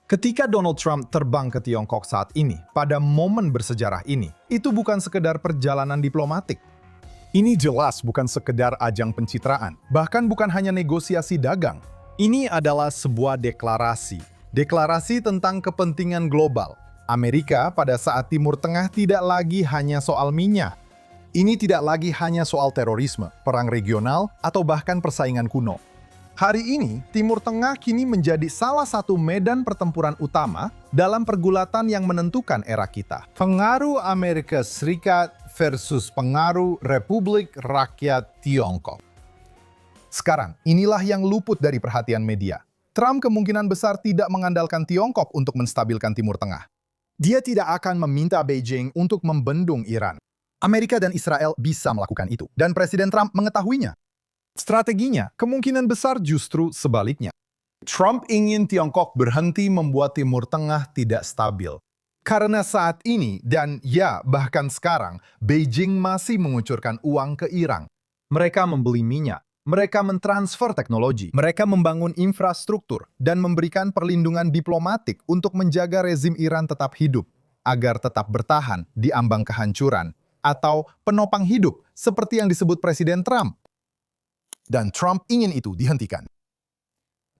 Ketika Donald Trump terbang ke Tiongkok saat ini, pada momen bersejarah ini, itu bukan sekedar perjalanan diplomatik. Ini jelas bukan sekedar ajang pencitraan, bahkan bukan hanya negosiasi dagang. Ini adalah sebuah deklarasi. Deklarasi tentang kepentingan global. Amerika pada saat Timur Tengah tidak lagi hanya soal minyak. Ini tidak lagi hanya soal terorisme, perang regional, atau bahkan persaingan kuno. Hari ini, Timur Tengah kini menjadi salah satu medan pertempuran utama dalam pergulatan yang menentukan era kita. Pengaruh Amerika Serikat versus pengaruh Republik Rakyat Tiongkok. Sekarang, inilah yang luput dari perhatian media. Trump kemungkinan besar tidak mengandalkan Tiongkok untuk menstabilkan Timur Tengah. Dia tidak akan meminta Beijing untuk membendung Iran. Amerika dan Israel bisa melakukan itu, dan Presiden Trump mengetahuinya. Strateginya kemungkinan besar justru sebaliknya. Trump ingin Tiongkok berhenti membuat Timur Tengah tidak stabil. Karena saat ini, dan ya bahkan sekarang, Beijing masih mengucurkan uang ke Iran. Mereka membeli minyak, mereka mentransfer teknologi, mereka membangun infrastruktur, dan memberikan perlindungan diplomatik untuk menjaga rezim Iran tetap hidup, agar tetap bertahan di ambang kehancuran, atau penopang hidup, seperti yang disebut Presiden Trump. Dan Trump ingin itu dihentikan.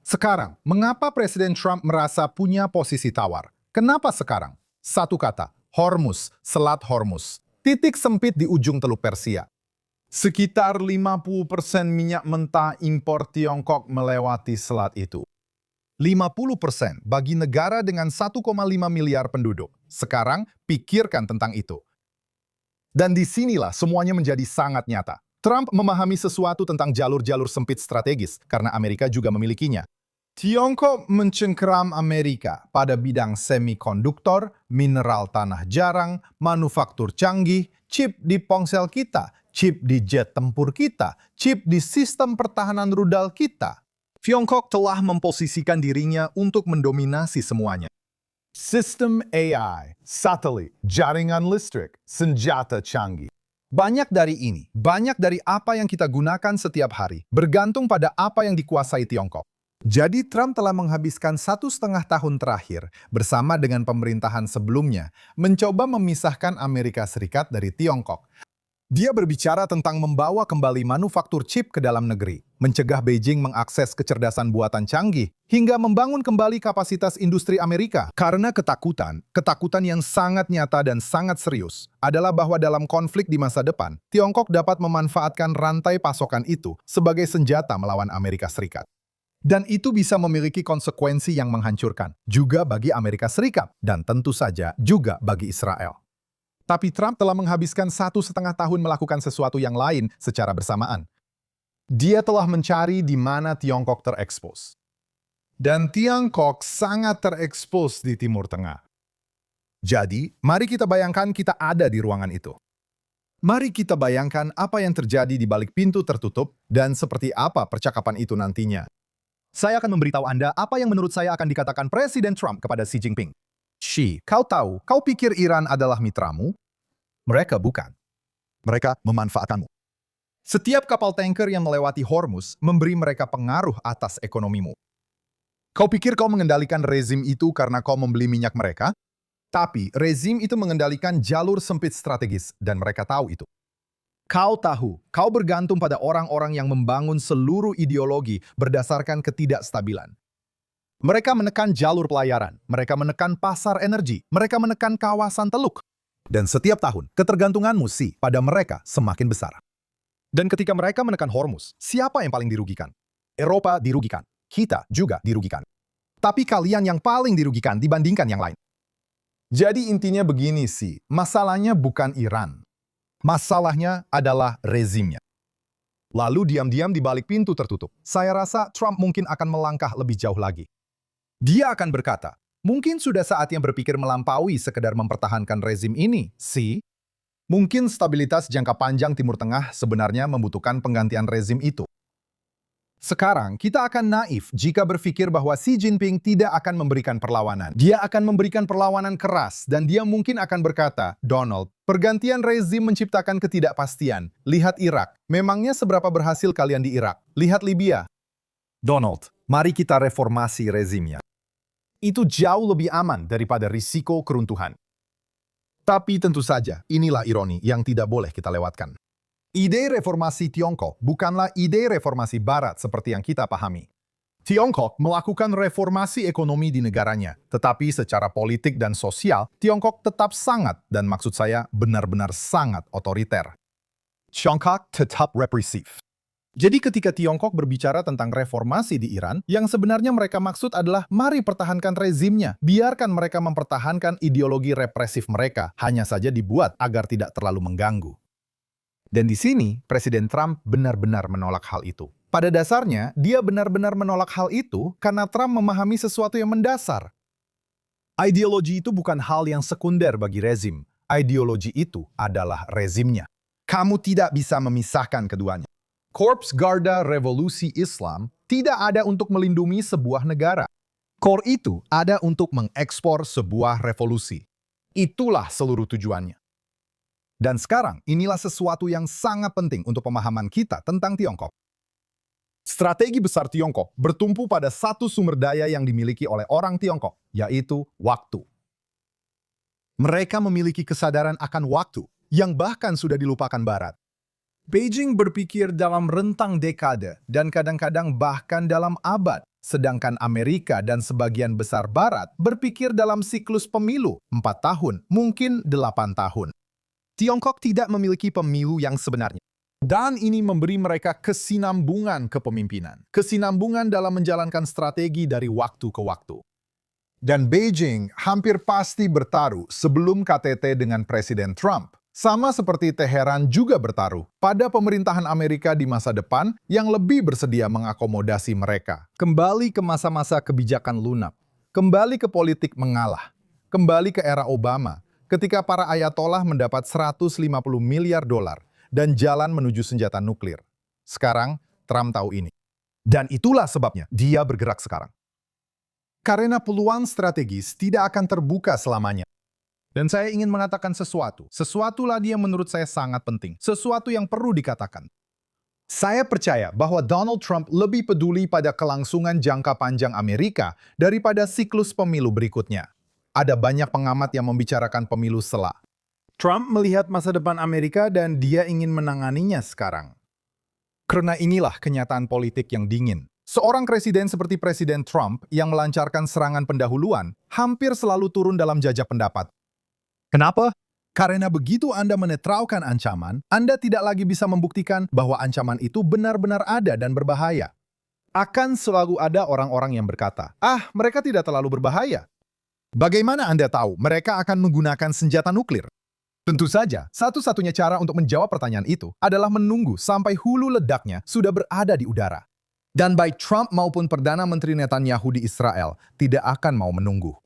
Sekarang, mengapa Presiden Trump merasa punya posisi tawar? Kenapa sekarang? Satu kata, Hormuz, Selat Hormuz. Titik sempit di ujung Teluk Persia. Sekitar 50% minyak mentah impor Tiongkok melewati selat itu. 50% bagi negara dengan 1,5 miliar penduduk. Sekarang, pikirkan tentang itu. Dan disinilah semuanya menjadi sangat nyata. Trump memahami sesuatu tentang jalur-jalur sempit strategis karena Amerika juga memilikinya. Tiongkok mencengkeram Amerika pada bidang semikonduktor, mineral tanah jarang, manufaktur canggih, chip di ponsel kita, chip di jet tempur kita, chip di sistem pertahanan rudal kita. Tiongkok telah memposisikan dirinya untuk mendominasi semuanya. Sistem AI, satelit, jaringan listrik, senjata canggih. Banyak dari ini, banyak dari apa yang kita gunakan setiap hari, bergantung pada apa yang dikuasai Tiongkok. Jadi Trump telah menghabiskan 1,5 tahun terakhir bersama dengan pemerintahan sebelumnya mencoba memisahkan Amerika Serikat dari Tiongkok. Dia berbicara tentang membawa kembali manufaktur chip ke dalam negeri, mencegah Beijing mengakses kecerdasan buatan canggih, hingga membangun kembali kapasitas industri Amerika. Karena ketakutan yang sangat nyata dan sangat serius, adalah bahwa dalam konflik di masa depan, Tiongkok dapat memanfaatkan rantai pasokan itu sebagai senjata melawan Amerika Serikat. Dan itu bisa memiliki konsekuensi yang menghancurkan, juga bagi Amerika Serikat, dan tentu saja juga bagi Israel. Tapi Trump telah menghabiskan 1,5 tahun melakukan sesuatu yang lain secara bersamaan. Dia telah mencari di mana Tiongkok terekspos. Dan Tiongkok sangat terekspos di Timur Tengah. Jadi, mari kita bayangkan kita ada di ruangan itu. Mari kita bayangkan apa yang terjadi di balik pintu tertutup dan seperti apa percakapan itu nantinya. Saya akan memberitahu Anda apa yang menurut saya akan dikatakan Presiden Trump kepada Xi Jinping. Xi, kau tahu, kau pikir Iran adalah mitramu? Mereka bukan. Mereka memanfaatkanmu. Setiap kapal tanker yang melewati Hormuz memberi mereka pengaruh atas ekonomimu. Kau pikir kau mengendalikan rezim itu karena kau membeli minyak mereka? Tapi rezim itu mengendalikan jalur sempit strategis dan mereka tahu itu. Kau tahu, kau bergantung pada orang-orang yang membangun seluruh ideologi berdasarkan ketidakstabilan. Mereka menekan jalur pelayaran, mereka menekan pasar energi, mereka menekan kawasan teluk. Dan setiap tahun, ketergantunganmu pada mereka semakin besar. Dan ketika mereka menekan Hormuz, siapa yang paling dirugikan? Eropa dirugikan, kita juga dirugikan. Tapi kalian yang paling dirugikan dibandingkan yang lain. Jadi intinya begini sih, masalahnya bukan Iran. Masalahnya adalah rezimnya. Lalu diam-diam di balik pintu tertutup, saya rasa Trump mungkin akan melangkah lebih jauh lagi. Dia akan berkata, mungkin sudah saatnya berpikir melampaui sekedar mempertahankan rezim ini, sih. Mungkin stabilitas jangka panjang Timur Tengah sebenarnya membutuhkan penggantian rezim itu. Sekarang, kita akan naif jika berpikir bahwa Xi Jinping tidak akan memberikan perlawanan. Dia akan memberikan perlawanan keras, dan dia mungkin akan berkata, Donald, pergantian rezim menciptakan ketidakpastian. Lihat Irak. Memangnya seberapa berhasil kalian di Irak? Lihat Libya. Donald, mari kita reformasi rezimnya. Itu jauh lebih aman daripada risiko keruntuhan. Tapi tentu saja, inilah ironi yang tidak boleh kita lewatkan. Ide reformasi Tiongkok bukanlah ide reformasi Barat seperti yang kita pahami. Tiongkok melakukan reformasi ekonomi di negaranya, tetapi secara politik dan sosial, Tiongkok tetap sangat, dan maksud saya benar-benar sangat otoriter. Tiongkok tetap represif. Jadi ketika Tiongkok berbicara tentang reformasi di Iran, yang sebenarnya mereka maksud adalah mari pertahankan rezimnya, biarkan mereka mempertahankan ideologi represif mereka, hanya saja dibuat agar tidak terlalu mengganggu. Dan di sini, Presiden Trump benar-benar menolak hal itu. Pada dasarnya, dia benar-benar menolak hal itu karena Trump memahami sesuatu yang mendasar. Ideologi itu bukan hal yang sekunder bagi rezim. Ideologi itu adalah rezimnya. Kamu tidak bisa memisahkan keduanya. Korps Garda Revolusi Islam tidak ada untuk melindungi sebuah negara. Kor itu ada untuk mengekspor sebuah revolusi. Itulah seluruh tujuannya. Dan sekarang, inilah sesuatu yang sangat penting untuk pemahaman kita tentang Tiongkok. Strategi besar Tiongkok bertumpu pada satu sumber daya yang dimiliki oleh orang Tiongkok, yaitu waktu. Mereka memiliki kesadaran akan waktu, yang bahkan sudah dilupakan Barat. Beijing berpikir dalam rentang dekade dan kadang-kadang bahkan dalam abad, sedangkan Amerika dan sebagian besar Barat berpikir dalam siklus pemilu 4 tahun, mungkin 8 tahun. Tiongkok tidak memiliki pemilu yang sebenarnya. Dan ini memberi mereka kesinambungan kepemimpinan. Kesinambungan dalam menjalankan strategi dari waktu ke waktu. Dan Beijing hampir pasti bertaruh sebelum KTT dengan Presiden Trump. Sama seperti Teheran juga bertaruh pada pemerintahan Amerika di masa depan yang lebih bersedia mengakomodasi mereka. Kembali ke masa-masa kebijakan lunak. Kembali ke politik mengalah. Kembali ke era Obama, ketika para ayatollah mendapat 150 miliar dolar dan jalan menuju senjata nuklir. Sekarang, Trump tahu ini. Dan itulah sebabnya dia bergerak sekarang. Karena peluang strategis tidak akan terbuka selamanya. Dan saya ingin mengatakan sesuatu. Sesuatu lagi yang menurut saya sangat penting. Sesuatu yang perlu dikatakan. Saya percaya bahwa Donald Trump lebih peduli pada kelangsungan jangka panjang Amerika daripada siklus pemilu berikutnya. Ada banyak pengamat yang membicarakan pemilu sela. Trump melihat masa depan Amerika dan dia ingin menanganinya sekarang. Karena inilah kenyataan politik yang dingin. Seorang presiden seperti Presiden Trump yang melancarkan serangan pendahuluan hampir selalu turun dalam jajak pendapat. Kenapa? Karena begitu Anda menetralkan ancaman, Anda tidak lagi bisa membuktikan bahwa ancaman itu benar-benar ada dan berbahaya. Akan selalu ada orang-orang yang berkata, mereka tidak terlalu berbahaya. Bagaimana Anda tahu mereka akan menggunakan senjata nuklir? Tentu saja, satu-satunya cara untuk menjawab pertanyaan itu adalah menunggu sampai hulu ledaknya sudah berada di udara. Dan baik Trump maupun Perdana Menteri Netanyahu di Israel tidak akan mau menunggu.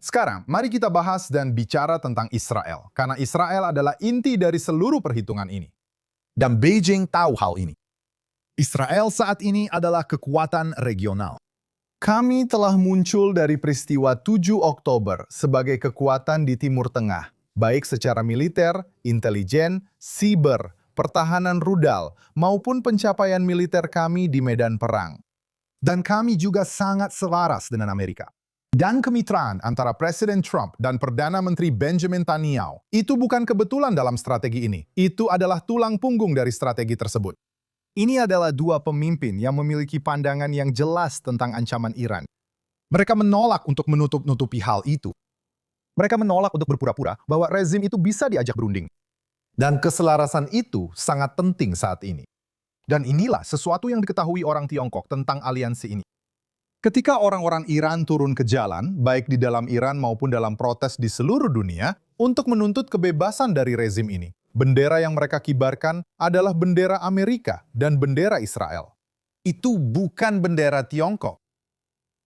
Sekarang, mari kita bahas dan bicara tentang Israel, karena Israel adalah inti dari seluruh perhitungan ini. Dan Beijing tahu hal ini. Israel saat ini adalah kekuatan regional. Kami telah muncul dari peristiwa 7 Oktober sebagai kekuatan di Timur Tengah, baik secara militer, intelijen, siber, pertahanan rudal, maupun pencapaian militer kami di medan perang. Dan kami juga sangat selaras dengan Amerika. Dan kemitraan antara Presiden Trump dan Perdana Menteri Benjamin Netanyahu itu bukan kebetulan dalam strategi ini. Itu adalah tulang punggung dari strategi tersebut. Ini adalah dua pemimpin yang memiliki pandangan yang jelas tentang ancaman Iran. Mereka menolak untuk menutup-nutupi hal itu. Mereka menolak untuk berpura-pura bahwa rezim itu bisa diajak berunding. Dan keselarasan itu sangat penting saat ini. Dan inilah sesuatu yang diketahui orang Tiongkok tentang aliansi ini. Ketika orang-orang Iran turun ke jalan, baik di dalam Iran maupun dalam protes di seluruh dunia, untuk menuntut kebebasan dari rezim ini, bendera yang mereka kibarkan adalah bendera Amerika dan bendera Israel. Itu bukan bendera Tiongkok.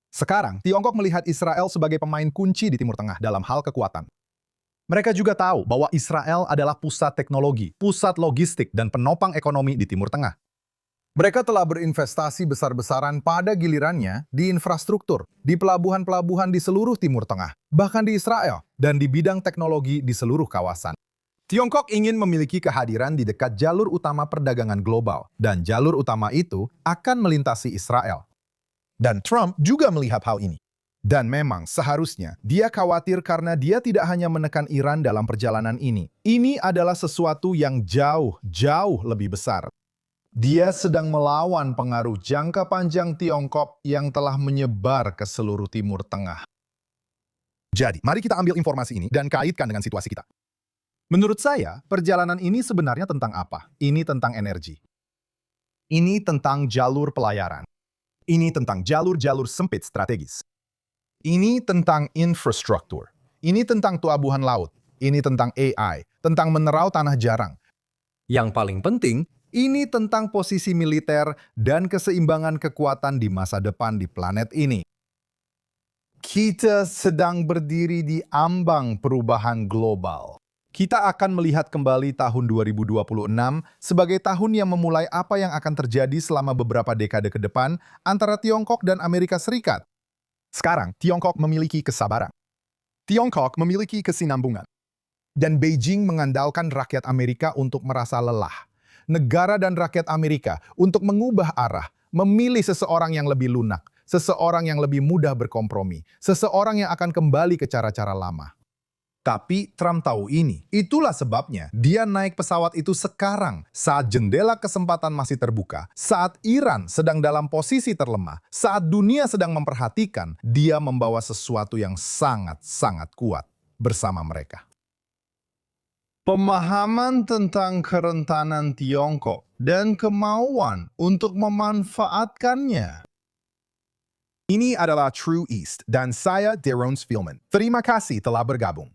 Sekarang, Tiongkok melihat Israel sebagai pemain kunci di Timur Tengah dalam hal kekuatan. Mereka juga tahu bahwa Israel adalah pusat teknologi, pusat logistik, dan penopang ekonomi di Timur Tengah. Mereka telah berinvestasi besar-besaran pada gilirannya di infrastruktur, di pelabuhan-pelabuhan di seluruh Timur Tengah, bahkan di Israel, dan di bidang teknologi di seluruh kawasan. Tiongkok ingin memiliki kehadiran di dekat jalur utama perdagangan global, dan jalur utama itu akan melintasi Israel. Dan Trump juga melihat hal ini. Dan memang seharusnya dia khawatir karena dia tidak hanya menekan Iran dalam perjalanan ini. Ini adalah sesuatu yang jauh lebih besar. Dia sedang melawan pengaruh jangka panjang Tiongkok yang telah menyebar ke seluruh Timur Tengah. Jadi, mari kita ambil informasi ini dan kaitkan dengan situasi kita. Menurut saya, perjalanan ini sebenarnya tentang apa? Ini tentang energi. Ini tentang jalur pelayaran. Ini tentang jalur-jalur sempit strategis. Ini tentang infrastruktur. Ini tentang pelabuhan laut. Ini tentang AI, tentang mineral tanah jarang. Yang paling penting, ini tentang posisi militer dan keseimbangan kekuatan di masa depan di planet ini. Kita sedang berdiri di ambang perubahan global. Kita akan melihat kembali tahun 2026 sebagai tahun yang memulai apa yang akan terjadi selama beberapa dekade ke depan antara Tiongkok dan Amerika Serikat. Sekarang, Tiongkok memiliki kesabaran. Tiongkok memiliki kesinambungan. Dan Beijing mengandalkan rakyat Amerika untuk merasa lelah. Negara dan rakyat Amerika untuk mengubah arah, memilih seseorang yang lebih lunak, seseorang yang lebih mudah berkompromi, seseorang yang akan kembali ke cara-cara lama. Tapi Trump tahu ini. Itulah sebabnya dia naik pesawat itu sekarang, saat jendela kesempatan masih terbuka, saat Iran sedang dalam posisi terlemah, saat dunia sedang memperhatikan, dia membawa sesuatu yang sangat kuat bersama mereka. Pemahaman tentang kerentanan Tiongkok dan kemauan untuk memanfaatkannya. Ini adalah True East dan saya Deron Spielman. Terima kasih telah bergabung.